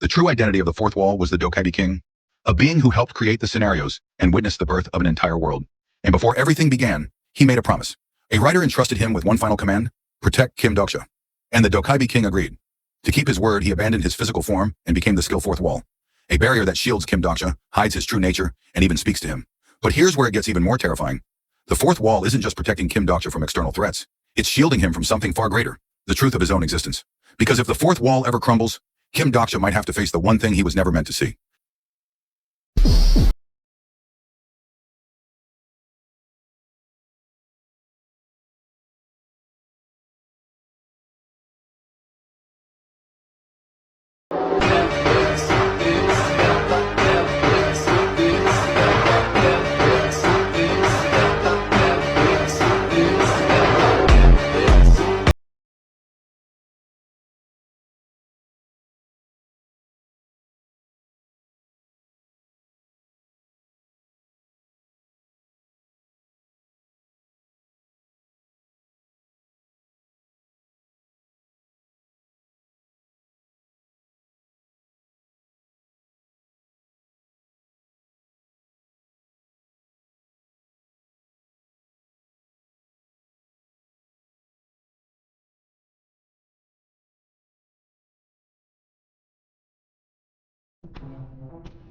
The true identity of the fourth wall was the Dokja King, a being who helped create the scenarios and witnessed the birth of an entire world. And before everything began, he made a promise. A writer entrusted him with one final command: protect Kim Dokja. And the Dokja King agreed. To keep his word, he abandoned his physical form and became the skilled fourth wall, a barrier that shields Kim Dokja, hides his true nature, and even speaks to him. But here's where it gets even more terrifying. The fourth wall isn't just protecting Kim Dokja from external threats. It's shielding him from something far greater, the truth of his own existence. Because if the fourth wall ever crumbles, Kim Dokja might have to face the one thing he was never meant to see.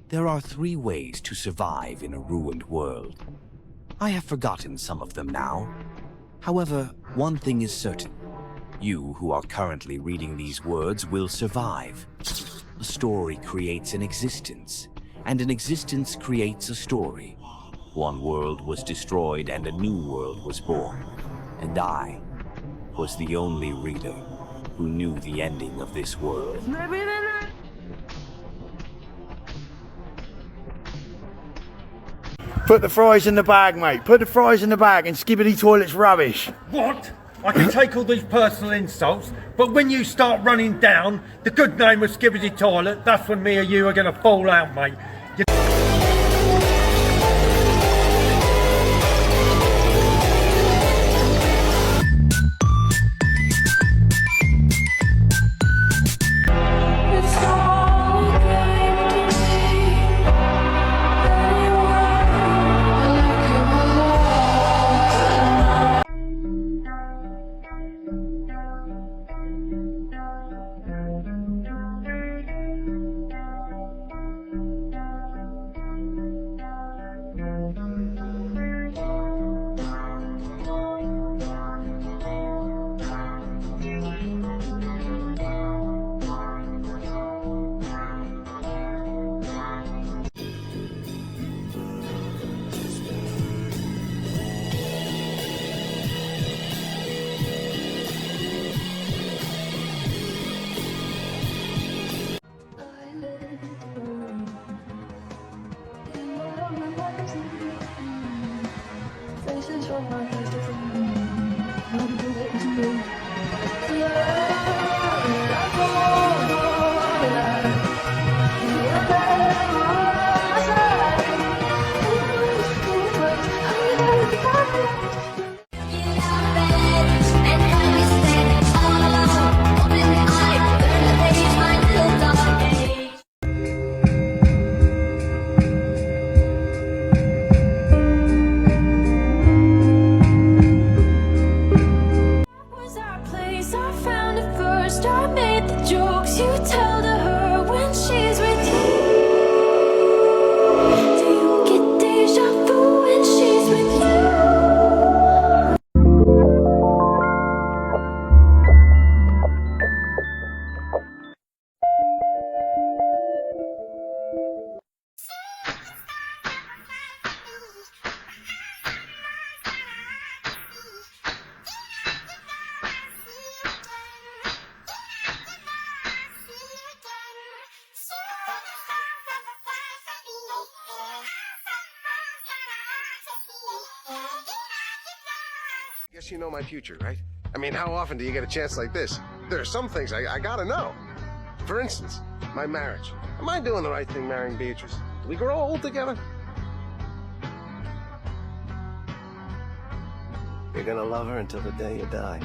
There are 3 ways to survive in a ruined world. I have forgotten some of them now. However, one thing is certain. You who are currently reading these words will survive. A story creates an existence, and an existence creates a story. One world was destroyed and a new world was born. And I was the only reader who knew the ending of this world. Put the fries in the bag, mate. Put the fries in the bag, and Skibbity Toilet's rubbish. What? I can take all these personal insults, but when you start running down the good name of Skibbity Toilet, that's when me and you are going to fall out, mate. Guess you know my future, right? I mean, how often do you get a chance like this? There are some things I gotta know. For instance, my marriage. Am I doing the right thing marrying Beatrice? Do we grow old together? You're gonna love her until the day you die.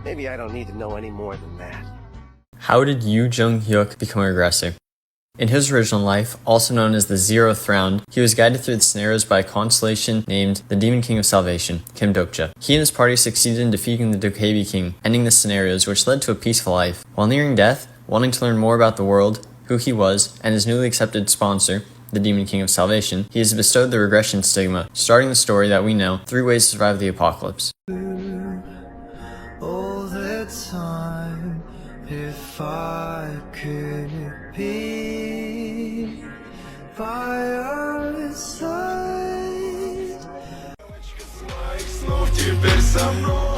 Maybe I don't need to know any more than that. How did Yoo Jung-hyuk become a regressor? In his original life, also known as the Zeroth Round, he was guided through the scenarios by a constellation named the Demon King of Salvation, Kim Dokja. He and his party succeeded in defeating the Dokja King, ending the scenarios, which led to a peaceful life. While nearing death, wanting to learn more about the world, who he was, and his newly accepted sponsor, the Demon King of Salvation, he is bestowed the Regression stigma, starting the story that we know, 3 ways to survive the apocalypse. All the time, if I could be by your side. Теперь со мной.